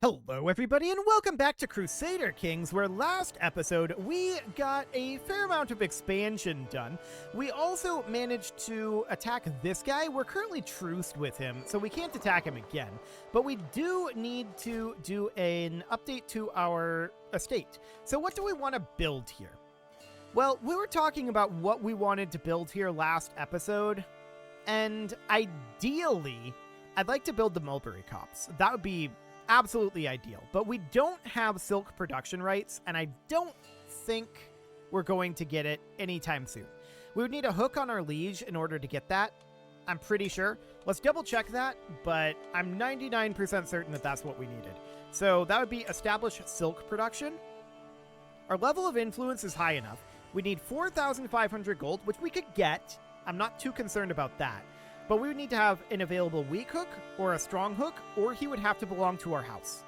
Hello everybody and welcome back to Crusader Kings, where last episode we got a fair amount of expansion done. We also managed to attack this guy. We're currently truced with him, so we can't attack him again. But we do need to do an update to our estate. So what do we want to build here? Well, we were talking about what we wanted to build here last episode, and ideally, I'd like to build the mulberry copse. That would be absolutely ideal, but we don't have silk production rights, and I don't think we're going to get it anytime soon. We would need a hook on our liege in order to get that. I'm pretty sure. Let's double check that, but I'm 99% certain that that's what we needed. So that would be establish silk production. Our level of influence is high enough. We need 4,500 gold, which we could get. I'm not too concerned about that. But we would need to have an available weak hook or a strong hook, or he would have to belong to our house.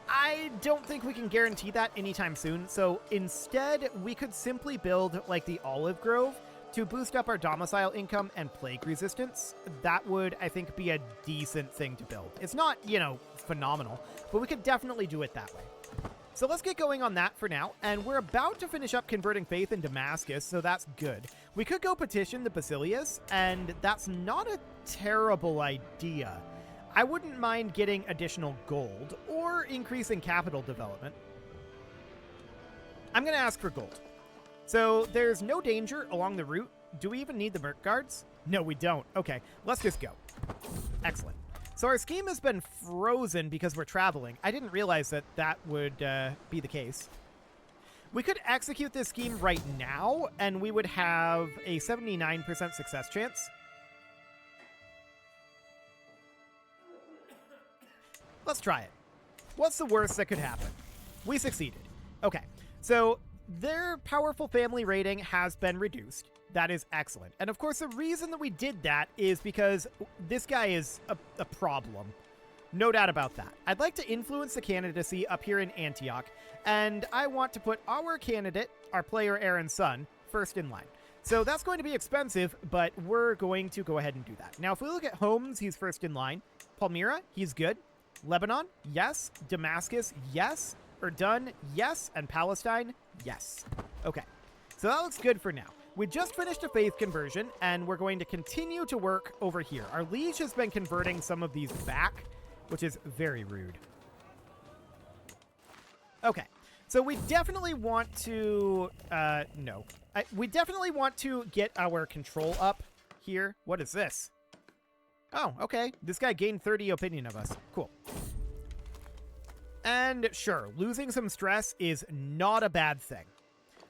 I don't think we can guarantee that anytime soon, so instead we could simply build like the olive grove to boost up our domicile income and plague resistance. That would, I think, be a decent thing to build. It's not, phenomenal, but we could definitely do it that way. So let's get going on that for now, and we're about to finish up converting faith in Damascus, so that's good. We could go petition the Basilius, and that's not a terrible idea. I wouldn't mind getting additional gold or increasing capital development. I'm going to ask for gold. So there's no danger along the route. Do we even need the merc guards? No, we don't. Okay, let's just go. Excellent. So our scheme has been frozen because we're traveling. I didn't realize that that would be the case. We could execute this scheme right now, and we would have a 79% success chance. Let's try it. What's the worst that could happen? We succeeded. Okay, so their powerful family rating has been reduced. That is excellent. And of course, the reason that we did that is because this guy is a problem. No doubt about that. I'd like to influence the candidacy up here in Antioch, and I want to put our candidate, our player Aaron's son, first in line. So that's going to be expensive, but we're going to go ahead and do that. Now, if we look at Homs, he's first in line. Palmyra, he's good. Lebanon, yes. Damascus, yes. Urdun, yes. And Palestine, yes. Okay, so that looks good for now. We just finished a faith conversion, and we're going to continue to work over here. Our liege has been converting some of these back, which is very rude. Okay, so we definitely want to, we definitely want to get our control up here. What is this? Oh, okay. This guy gained 30 opinion of us. Cool. And sure, losing some stress is not a bad thing.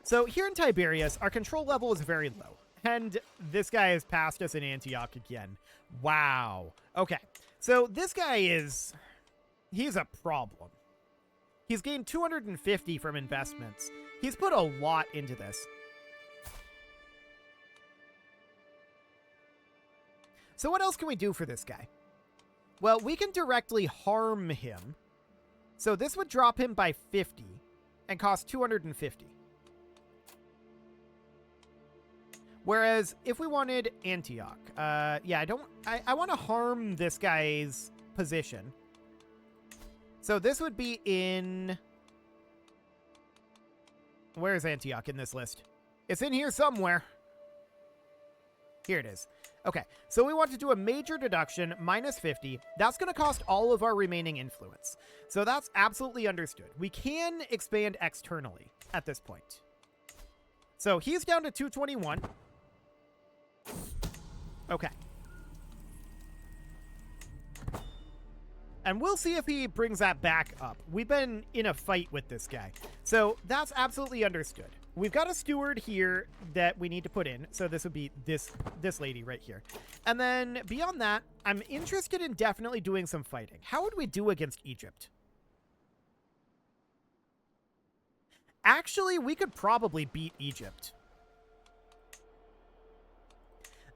So here in Tiberias, our control level is very low. And this guy has passed us in Antioch again. Wow. Okay. So this guy he's a problem. He's gained 250 from investments. He's put a lot into this. So what else can we do for this guy? Well, we can directly harm him. So this would drop him by 50 and cost 250. Whereas if we wanted Antioch, I want to harm this guy's position. So this would be in, where is Antioch in this list? It's in here somewhere. Here it is. Okay, so we want to do a major deduction, minus 50. That's going to cost all of our remaining influence. So that's absolutely understood. We can expand externally at this point. So he's down to 221. Okay. And we'll see if he brings that back up. We've been in a fight with this guy. So that's absolutely understood. We've got a steward here that we need to put in. So this would be this lady right here. And then beyond that, I'm interested in definitely doing some fighting. How would we do against Egypt? Actually, we could probably beat Egypt.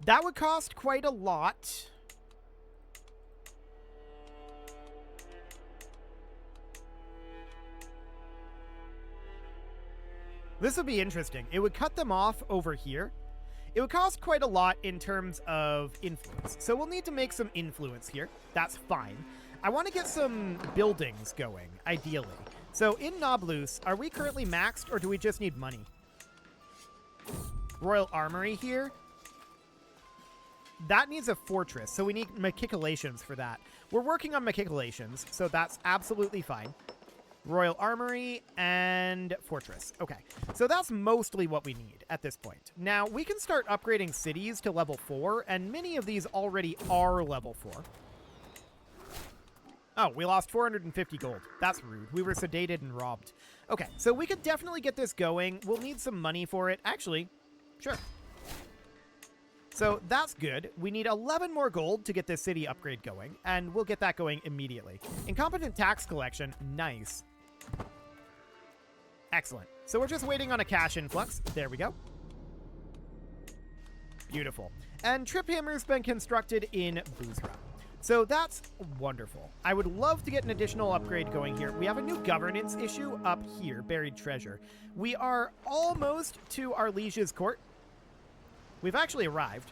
That would cost quite a lot. This would be interesting. It would cut them off over here. It would cost quite a lot in terms of influence. So we'll need to make some influence here. That's fine. I want to get some buildings going, ideally. So in Nablus, are we currently maxed or do we just need money? Royal Armory here. That needs a fortress, so we need machicolations for that. We're working on machicolations, so that's absolutely fine. Royal Armory and Fortress. Okay, so that's mostly what we need at this point. Now, we can start upgrading cities to level 4, and many of these already are level 4. Oh, we lost 450 gold. That's rude. We were sedated and robbed. Okay, so we could definitely get this going. We'll need some money for it. Actually, sure. So that's good. We need 11 more gold to get this city upgrade going, and we'll get that going immediately. Incompetent tax collection, nice. Excellent. So we're just waiting on a cash influx. There we go. Beautiful. And Trip Hammer's been constructed in Boozra. So that's wonderful. I would love to get an additional upgrade going here. We have a new governance issue up here, buried treasure. We are almost to our liege's court. We've actually arrived.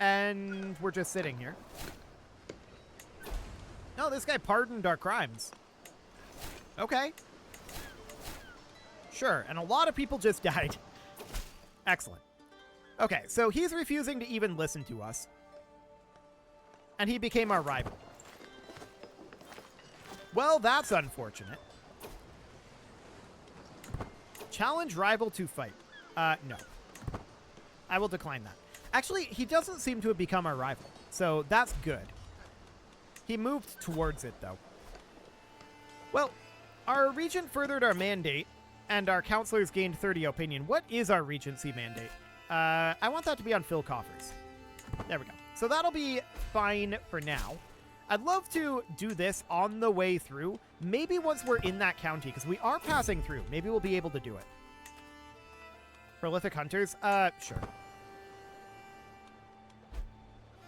And we're just sitting here. No, this guy pardoned our crimes. Okay. Sure, and a lot of people just died. Excellent. Okay, so he's refusing to even listen to us. And he became our rival. Well, that's unfortunate. Challenge rival to fight. No. I will decline that. Actually, he doesn't seem to have become our rival, so that's good. He moved towards it, though. Well, our regent furthered our mandate, and our counselors gained 30 opinion. What is our regency mandate? I want that to be on Phil Coffers. There we go. So that'll be fine for now. I'd love to do this on the way through. Maybe once we're in that county, because we are passing through. Maybe we'll be able to do it. Prolific hunters? Sure.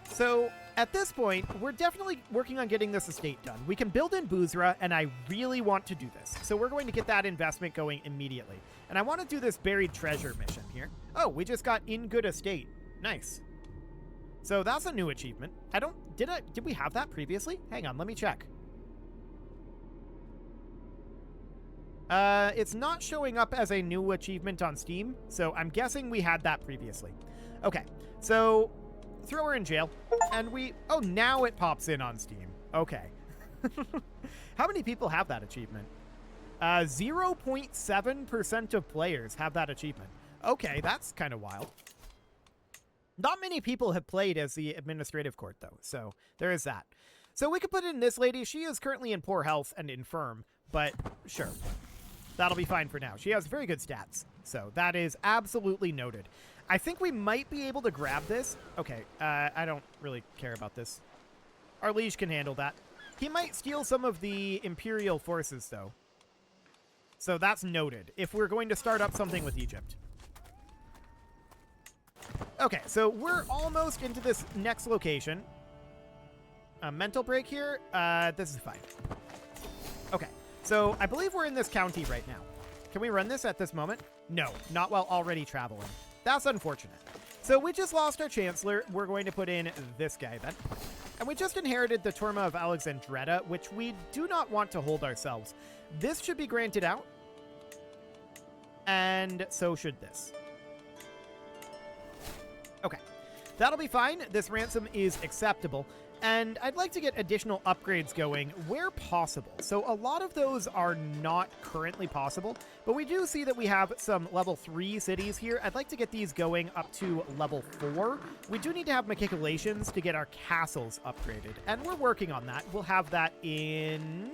So, at this point, we're definitely working on getting this estate done. We can build in Boozra, and I really want to do this. So we're going to get that investment going immediately. And I want to do this buried treasure mission here. Oh, we just got in good estate. Nice. So that's a new achievement. Did we have that previously? Hang on, let me check. It's not showing up as a new achievement on Steam, so I'm guessing we had that previously. Okay, so throw her in jail, and oh, now it pops in on Steam. Okay. How many people have that achievement? 0.7% of players have that achievement. Okay, that's kind of wild. Not many people have played as the administrative court, though, so there is that. So we could put in this lady. She is currently in poor health and infirm, but sure. That'll be fine for now. She has very good stats, so that is absolutely noted. I think we might be able to grab this. Okay, I don't really care about this. Our liege can handle that. He might steal some of the Imperial forces, though. So that's noted, if we're going to start up something with Egypt. Okay, so we're almost into this next location. A mental break here. This is fine. Okay, so I believe we're in this county right now. Can we run this at this moment? No, not while already traveling. That's unfortunate. So we just lost our chancellor. We're going to put in this guy then. And we just inherited the Torma of Alexandretta, which we do not want to hold ourselves. This should be granted out. And so should this. Okay, that'll be fine. This ransom is acceptable. And I'd like to get additional upgrades going where possible. So a lot of those are not currently possible, but we do see that we have some level 3 cities here. I'd like to get these going up to level 4. We do need to have machicolations to get our castles upgraded, and we're working on that. We'll have that in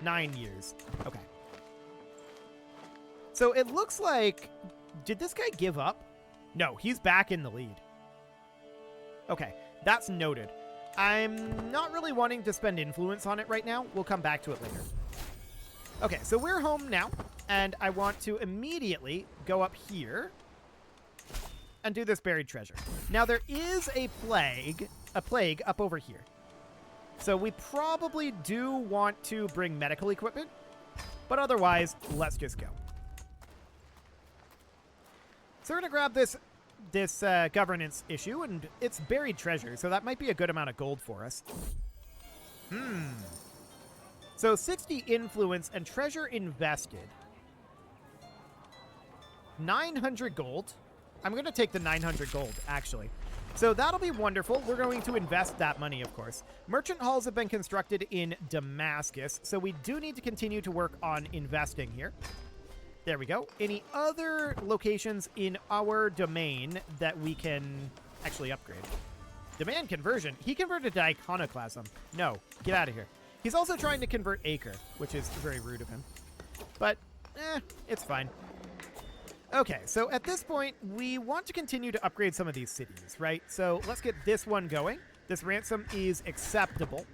9 years. Okay. So it looks like... Did this guy give up? No, he's back in the lead. Okay, that's noted. I'm not really wanting to spend influence on it right now. We'll come back to it later. Okay, so we're home now, and I want to immediately go up here and do this buried treasure. Now, there is a plague up over here. So we probably do want to bring medical equipment, but otherwise, let's just go. So we're going to grab this governance issue, and it's buried treasure, so that might be a good amount of gold for us. So 60 influence and treasure invested. 900 gold. I'm going to take the 900 gold, actually. So that'll be wonderful. We're going to invest that money, of course. Merchant halls have been constructed in Damascus, so we do need to continue to work on investing here. There we go. Any other locations in our domain that we can actually upgrade? Demand conversion. He converted to iconoclasm. No, get out of here. He's also trying to convert Acre, which is very rude of him. But, it's fine. Okay, so at this point, we want to continue to upgrade some of these cities, right? So let's get this one going. This ransom is acceptable.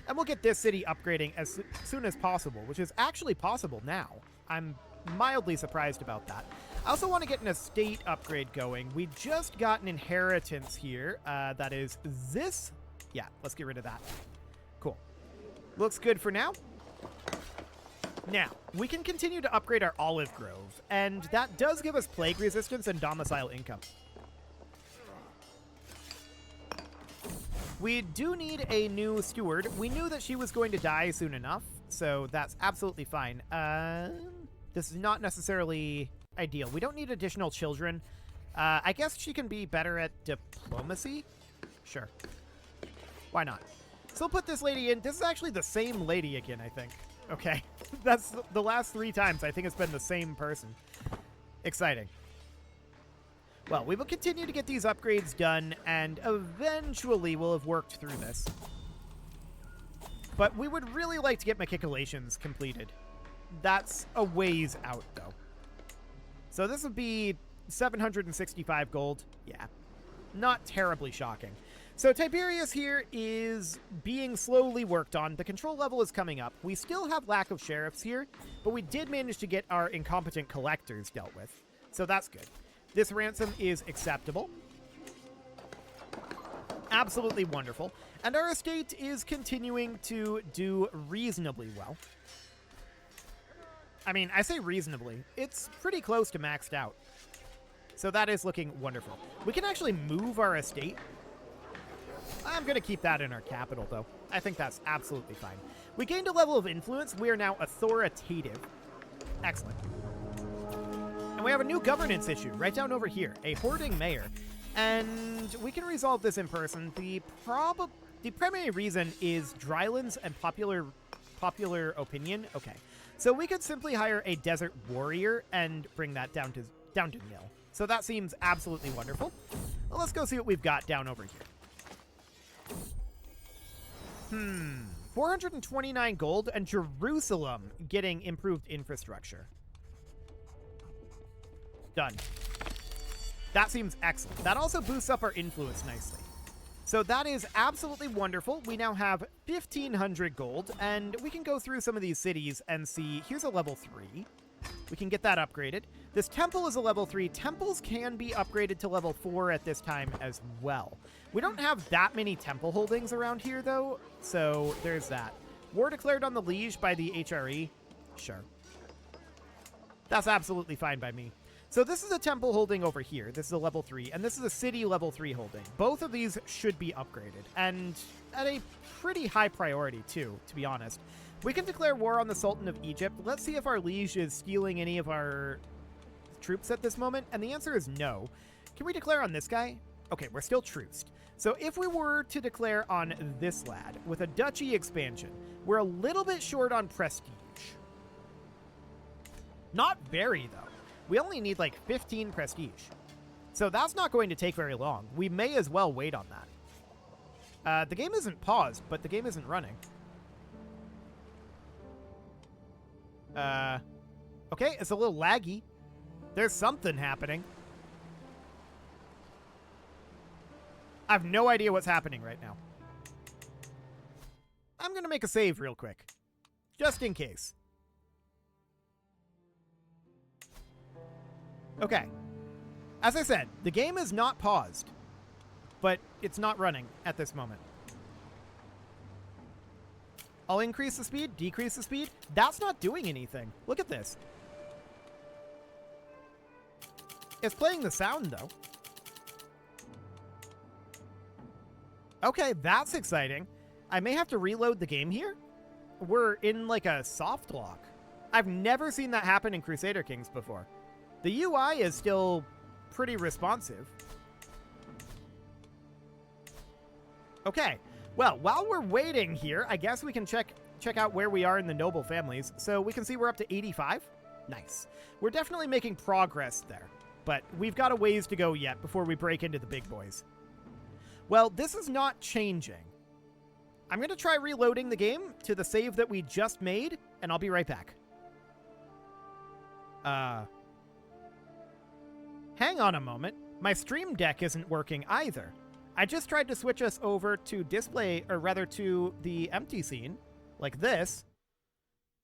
And we'll get this city upgrading as soon as possible, which is actually possible now. I'm mildly surprised about that. I also want to get an estate upgrade going. We just got an inheritance here. That is this. Yeah, let's get rid of that. Cool. Looks good for now. Now, we can continue to upgrade our olive grove, and that does give us plague resistance and domicile income. We do need a new steward. We knew that she was going to die soon enough, so that's absolutely fine. This is not necessarily ideal. We don't need additional children. I guess she can be better at diplomacy? Sure. Why not? So we'll put this lady in. This is actually the same lady again, I think. Okay. That's the last 3 times. I think it's been the same person. Exciting. Well, we will continue to get these upgrades done, and eventually we'll have worked through this. But we would really like to get Machicolations completed. That's a ways out, though. So this would be 765 gold. Yeah. Not terribly shocking. So Tiberius here is being slowly worked on. The control level is coming up. We still have lack of sheriffs here, but we did manage to get our incompetent collectors dealt with. So that's good. This ransom is acceptable. Absolutely wonderful. And our estate is continuing to do reasonably well. I mean, I say reasonably. It's pretty close to maxed out. So that is looking wonderful. We can actually move our estate. I'm going to keep that in our capital, though. I think that's absolutely fine. We gained a level of influence. We are now authoritative. Excellent. And we have a new governance issue right down over here. A hoarding mayor. And we can resolve this in person. The primary reason is drylands and popular opinion. Okay. So we could simply hire a desert warrior and bring that down to nil. So that seems absolutely wonderful. Well, let's go see what we've got down over here. 429 gold and Jerusalem getting improved infrastructure. Done. That seems excellent. That also boosts up our influence nicely. So that is absolutely wonderful. We now have 1,500 gold, and we can go through some of these cities and see. Here's a level 3. We can get that upgraded. This temple is a level 3. Temples can be upgraded to level 4 at this time as well. We don't have that many temple holdings around here, though, so there's that. War declared on the liege by the HRE? Sure. That's absolutely fine by me. So this is a temple holding over here. This is a level 3, and this is a city level 3 holding. Both of these should be upgraded, and at a pretty high priority, too, to be honest. We can declare war on the Sultan of Egypt. Let's see if our liege is stealing any of our troops at this moment, and the answer is no. Can we declare on this guy? Okay, we're still truced. So if we were to declare on this lad with a duchy expansion, we're a little bit short on prestige. Not very, though. We only need like 15 prestige. So that's not going to take very long. We may as well wait on that. The game isn't paused, but the game isn't running. Okay, it's a little laggy. There's something happening. I have no idea what's happening right now. I'm going to make a save real quick. Just in case. Okay. As I said, the game is not paused, but it's not running at this moment. I'll increase the speed, decrease the speed. That's not doing anything. Look at this. It's playing the sound, though. Okay, that's exciting. I may have to reload the game here. We're in like a soft lock. I've never seen that happen in Crusader Kings before. The UI is still pretty responsive. Okay, well, while we're waiting here, I guess we can check out where we are in the noble families. So we can see we're up to 85. Nice. We're definitely making progress there, but we've got a ways to go yet before we break into the big boys. Well, this is not changing. I'm going to try reloading the game to the save that we just made, and I'll be right back. Hang on a moment. My Stream Deck isn't working either. I just tried to switch us over to display, or rather to the empty scene, like this.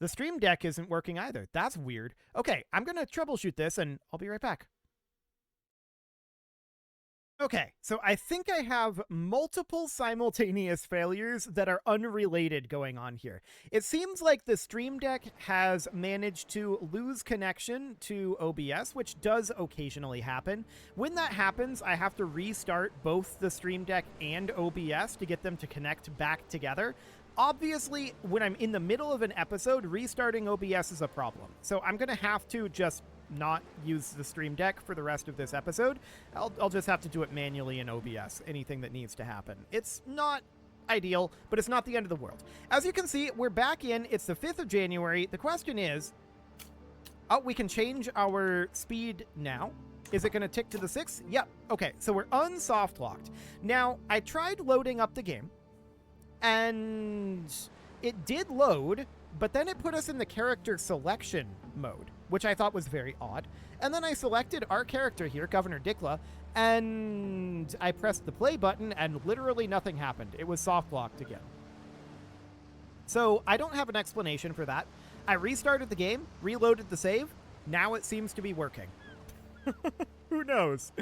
The Stream Deck isn't working either. That's weird. Okay, I'm going to troubleshoot this, and I'll be right back. Okay, so I think I have multiple simultaneous failures that are unrelated going on here. It seems like the Stream Deck has managed to lose connection to OBS, which does occasionally happen. When that happens, I have to restart both the Stream Deck and OBS to get them to connect back together. Obviously, when I'm in the middle of an episode, restarting OBS is a problem. So I'm going to have to just not use the Stream Deck for the rest of this episode. I'll just have to do it manually in OBS, anything that needs to happen. It's not ideal, but it's not the end of the world. As you can see, we're back in. It's the 5th of January. The question is, oh, we can change our speed now. Is it going to tick to the 6th? Yep. Okay, so we're unsoft locked. Now, I tried loading up the game, and it did load, but then it put us in the character selection mode, which I thought was very odd. And then I selected our character here, Governor Dikla, and I pressed the play button, and literally nothing happened. It was soft locked again. So I don't have an explanation for that. I restarted the game, reloaded the save. Now it seems to be working. Who knows?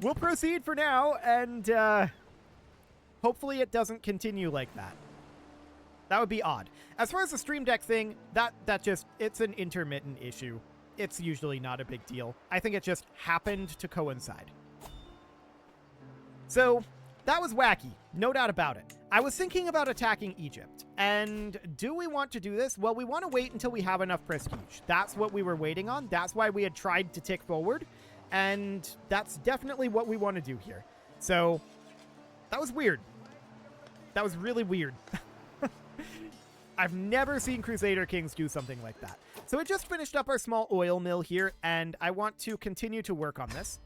We'll proceed for now, and hopefully it doesn't continue like that. That would be odd. As far as the Stream Deck thing, that just, it's an intermittent issue. It's usually not a big deal. I think it just happened to coincide. So, that was wacky. No doubt about it. I was thinking about attacking Egypt. And do we want to do this? Well, we want to wait until we have enough prestige. That's what we were waiting on. That's why we had tried to tick forward. And that's definitely what we want to do here. So, that was weird. That was really weird. I've never seen Crusader Kings do something like that. So we just finished up our small oil mill here, and I want to continue to work on this.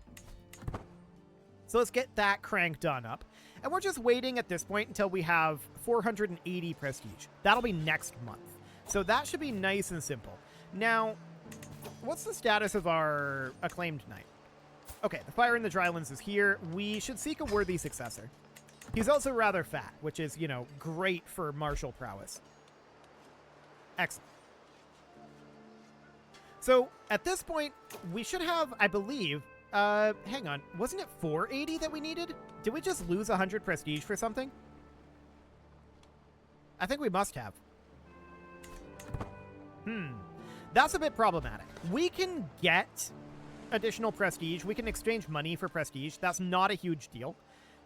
So let's get that cranked on up. And we're just waiting at this point until we have 480 prestige. That'll be next month. So that should be nice and simple. Now, what's the status of our acclaimed knight? Okay, the fire in the drylands is here. We should seek a worthy successor. He's also rather fat, which is, you know, great for martial prowess. Excellent. So, at this point, we should have, I believe, hang on, wasn't it 480 that we needed? Did we just lose 100 prestige for something? I think we must have. That's a bit problematic. We can get additional prestige. We can exchange money for prestige. That's not a huge deal.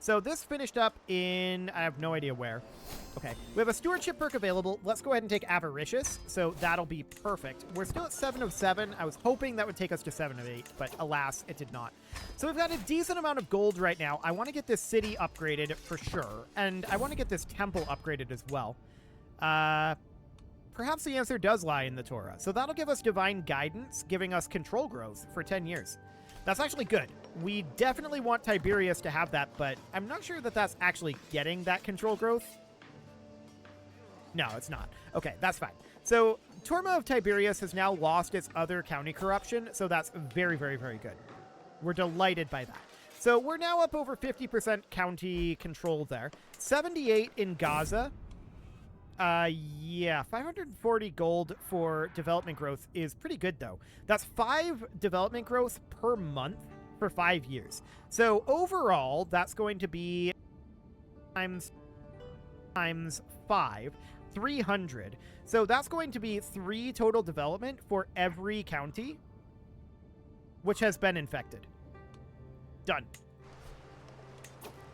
So this finished up in, I have no idea where. Okay, we have a stewardship perk available. Let's go ahead and take Avaricious, so that'll be perfect. We're still at 7 of 7. I was hoping that would take us to 7 of 8, but alas, it did not. So we've got a decent amount of gold right now. I want to get this city upgraded for sure, and I want to get this temple upgraded as well. Perhaps the answer does lie in the Torah. So that'll give us divine guidance, giving us control growth for 10 years. That's actually good. We definitely want Tiberius to have that, but I'm not sure that that's actually getting that control growth. No, it's not. Okay, that's fine. So, Torma of Tiberius has now lost its other county corruption, so that's very, very, very good. We're delighted by that. So, we're now up over 50% county control there. 78 in Gaza. Yeah, 540 gold for development growth is pretty good, though. That's 5 development growth per month for 5 years. So overall, that's going to be times 5, 300. So that's going to be 3 total development for every county which has been infected. Done.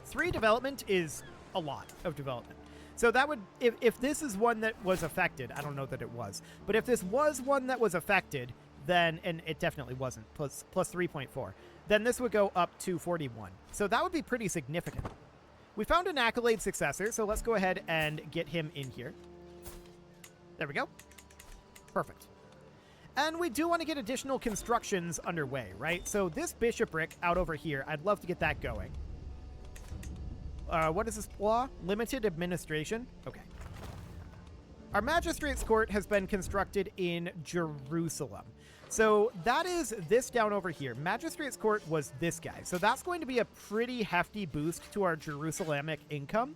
3 development is a lot of development. So that would, if this is one that was affected, I don't know that it was, but if this was one that was affected, then, and it definitely wasn't, plus 3.4, then this would go up to 41. So that would be pretty significant. We found an accolade successor, so let's go ahead and get him in here. There we go. Perfect. And we do want to get additional constructions underway, right? So this bishopric out over here, I'd love to get that going. What is this law? Limited administration? Okay. Our magistrate's court has been constructed in Jerusalem. So that is this down over here. Magistrate's court was this guy. So that's going to be a pretty hefty boost to our Jerusalemic income.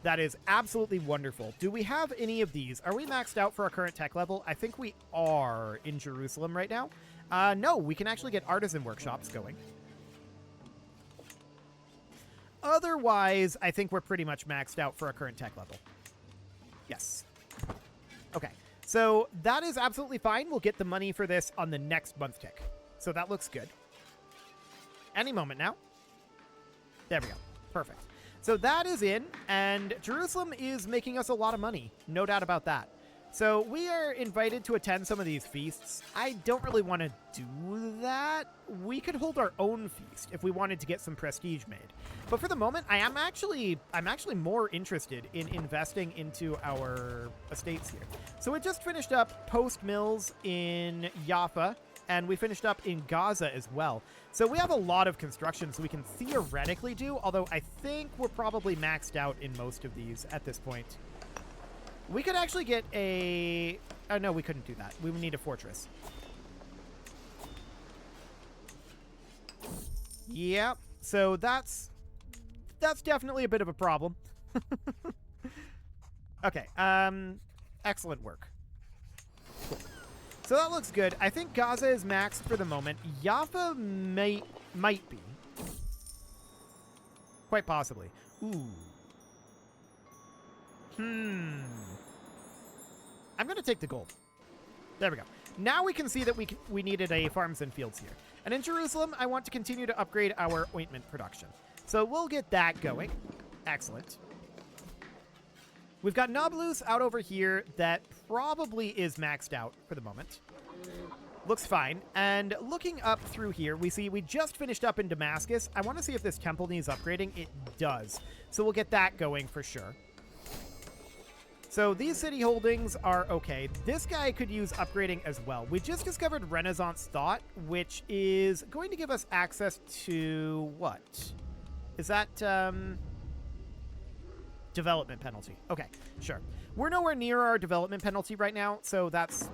That is absolutely wonderful. Do we have any of these? Are we maxed out for our current tech level? I think we are in Jerusalem right now. No, we can actually get artisan workshops going. Otherwise, I think we're pretty much maxed out for our current tech level. Yes. Okay. So that is absolutely fine. We'll get the money for this on the next month tick. So that looks good. Any moment now. There we go. Perfect. So that is in, and Jerusalem is making us a lot of money. No doubt about that. So we are invited to attend some of these feasts. I don't really want to do that. We could hold our own feast if we wanted to get some prestige made. But for the moment, I'm actually more interested in investing into our estates here. So we just finished up Post Mills in Jaffa, and we finished up in Gaza as well. So we have a lot of construction so we can theoretically do, although I think we're probably maxed out in most of these at this point. We could actually get a... Oh, no, we couldn't do that. We would need a fortress. Yeah, so that's definitely a bit of a problem. Okay, excellent work. Cool. So that looks good. I think Gaza is maxed for the moment. Jaffa might be. Quite possibly. Ooh. I'm going to take the gold. There we go. Now we can see that we needed a farms and fields here. And in Jerusalem, I want to continue to upgrade our ointment production. So we'll get that going. Excellent. We've got Nablus out over here that probably is maxed out for the moment. Looks fine. And looking up through here, we see we just finished up in Damascus. I want to see if this temple needs upgrading. It does. So we'll get that going for sure. So these city holdings are okay. This guy could use upgrading as well. We just discovered Renaissance Thought, which is going to give us access to what? Is that development penalty? Okay, sure. We're nowhere near our development penalty right now, so that's,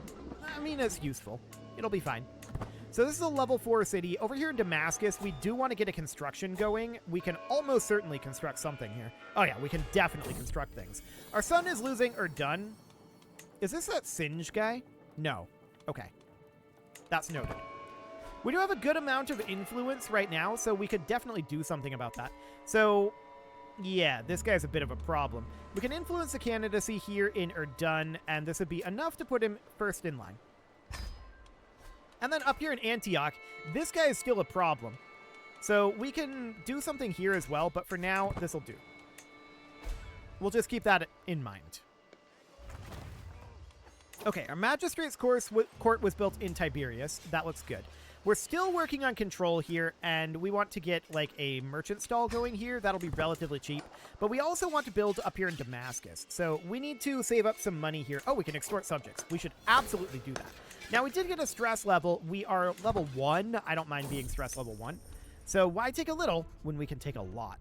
I mean, it's useful. It'll be fine. So this is a level 4 city. Over here in Damascus, we do want to get a construction going. We can almost certainly construct something here. Oh yeah, we can definitely construct things. Our sun is losing or done. Is this that Singe guy? No. Okay. That's noted. We do have a good amount of influence right now, so we could definitely do something about that. So, yeah, this guy's a bit of a problem. We can influence the candidacy here in Urdun, and this would be enough to put him first in line. And then up here in Antioch, this guy is still a problem. So we can do something here as well, but for now, this will do. We'll just keep that in mind. Okay, our magistrate's court was built in Tiberias. That looks good. We're still working on control here, and we want to get like a merchant stall going here. That'll be relatively cheap. But we also want to build up here in Damascus. So we need to save up some money here. Oh, we can extort subjects. We should absolutely do that. Now, we did get a stress level. We are level 1. I don't mind being stress level 1. So why take a little when we can take a lot?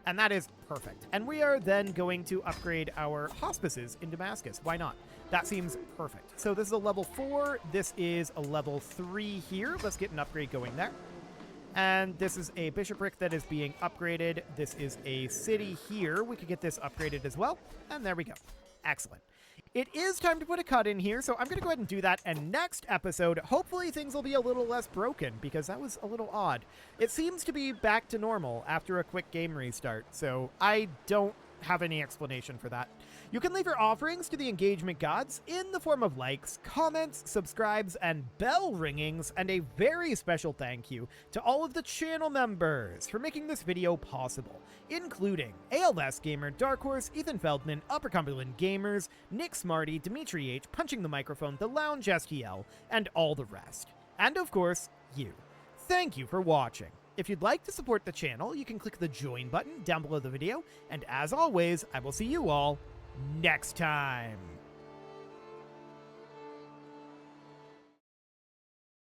And that is perfect. And we are then going to upgrade our hospices in Damascus. Why not? That seems perfect. So this is a level 4. This is a level 3 here. Let's get an upgrade going there. And this is a bishopric that is being upgraded. This is a city here. We could get this upgraded as well. And there we go. Excellent. It is time to put a cut in here, so I'm going to go ahead and do that. And next episode, hopefully things will be a little less broken, because that was a little odd. It seems to be back to normal after a quick game restart, so I don't have any explanation for that. You can leave your offerings to the engagement gods in the form of likes, comments, subscribes, and bell ringings, and a very special thank you to all of the channel members for making this video possible, including ALS Gamer, Dark Horse, Ethan Feldman, Upper Cumberland Gamers, Nick Smarty, Dimitri H, Punching the Microphone, The Lounge STL, and all the rest. And of course, you. Thank you for watching. If you'd like to support the channel, you can click the join button down below the video, and as always, I will see you all next time.